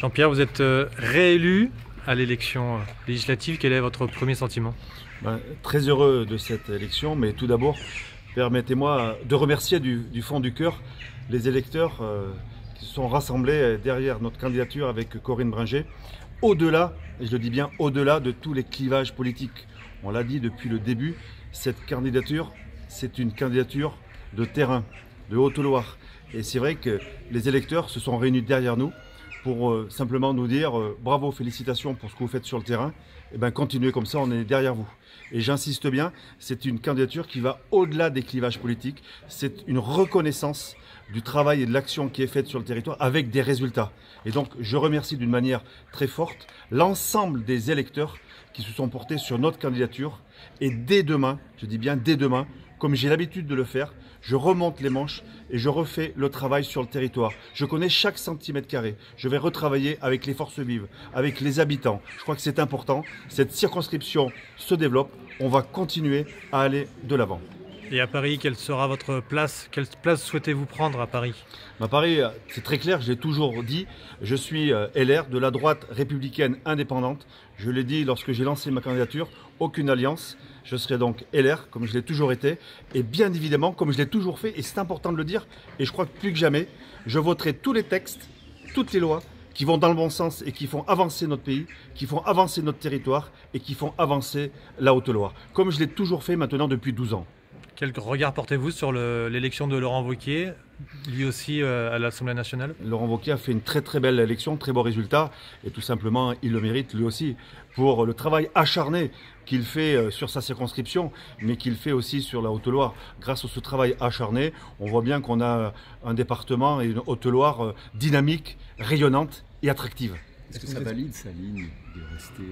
Jean-Pierre, vous êtes réélu à l'élection législative. Quel est votre premier sentiment? Très heureux de cette élection, mais tout d'abord, permettez-moi de remercier du fond du cœur les électeurs qui se sont rassemblés derrière notre candidature avec Corinne Bringer, au-delà, et je le dis bien, au-delà de tous les clivages politiques. On l'a dit depuis le début, cette candidature, c'est une candidature de terrain, de Haute-Loire. Et c'est vrai que les électeurs se sont réunis derrière nous pour simplement nous dire bravo, félicitations pour ce que vous faites sur le terrain. Et bien, continuez comme ça, on est derrière vous. Et j'insiste bien, c'est une candidature qui va au-delà des clivages politiques. C'est une reconnaissance du travail et de l'action qui est faite sur le territoire avec des résultats. Et donc, je remercie d'une manière très forte l'ensemble des électeurs qui se sont portés sur notre candidature. Et dès demain, je dis bien dès demain, comme j'ai l'habitude de le faire, je remonte les manches et je refais le travail sur le territoire. Je connais chaque centimètre carré. Je vais retravailler avec les forces vives, avec les habitants. Je crois que c'est important. Cette circonscription se développe. On va continuer à aller de l'avant. Et à Paris, quelle sera votre place? Quelle place souhaitez-vous prendre à Paris? À Paris, c'est très clair, je l'ai toujours dit, je suis LR de la droite républicaine indépendante. Je l'ai dit lorsque j'ai lancé ma candidature, aucune alliance. Je serai donc LR, comme je l'ai toujours été. Et bien évidemment, comme je l'ai toujours fait, et c'est important de le dire, et je crois que plus que jamais, je voterai tous les textes, toutes les lois qui vont dans le bon sens et qui font avancer notre pays, qui font avancer notre territoire et qui font avancer la Haute-Loire. Comme je l'ai toujours fait maintenant depuis 12 ans. Quel regard portez-vous sur l'élection de Laurent Wauquiez, lui aussi à l'Assemblée nationale? Laurent Wauquiez a fait une très belle élection, très beau résultat, et tout simplement, il le mérite lui aussi pour le travail acharné qu'il fait sur sa circonscription, mais qu'il fait aussi sur la Haute-Loire. Grâce à ce travail acharné, on voit bien qu'on a un département et une Haute-Loire dynamique, rayonnante et attractive. Est-ce que ça valide sa ligne de rester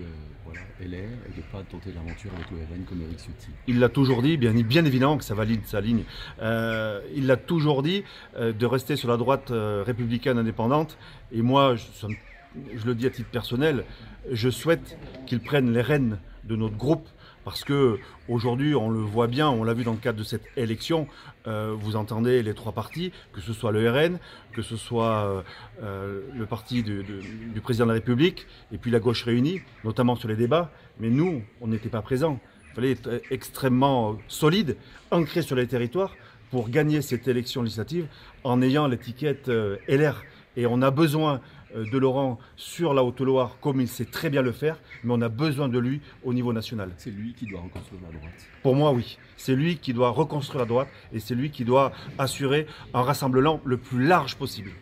LR et de ne pas tenter l'aventure avec le RN comme Éric Ciotti? Il l'a toujours dit, bien évidemment que ça valide sa ligne. Il l'a toujours dit de rester sur la droite républicaine indépendante. Et moi, je le dis à titre personnel, je souhaite qu'il prenne les rênes de notre groupe. Parce qu'aujourd'hui, on le voit bien, on l'a vu dans le cadre de cette élection, vous entendez les trois partis, que ce soit le RN, que ce soit le parti du président de la République, et puis la gauche réunie, notamment sur les débats. Mais nous, on n'était pas présents. Il fallait être extrêmement solide, ancré sur les territoires, pour gagner cette élection législative en ayant l'étiquette LR. Et on a besoin de Laurent sur la Haute-Loire, comme il sait très bien le faire, mais on a besoin de lui au niveau national. C'est lui qui doit reconstruire la droite. Pour moi, oui. C'est lui qui doit reconstruire la droite et c'est lui qui doit assurer un rassemblement le plus large possible.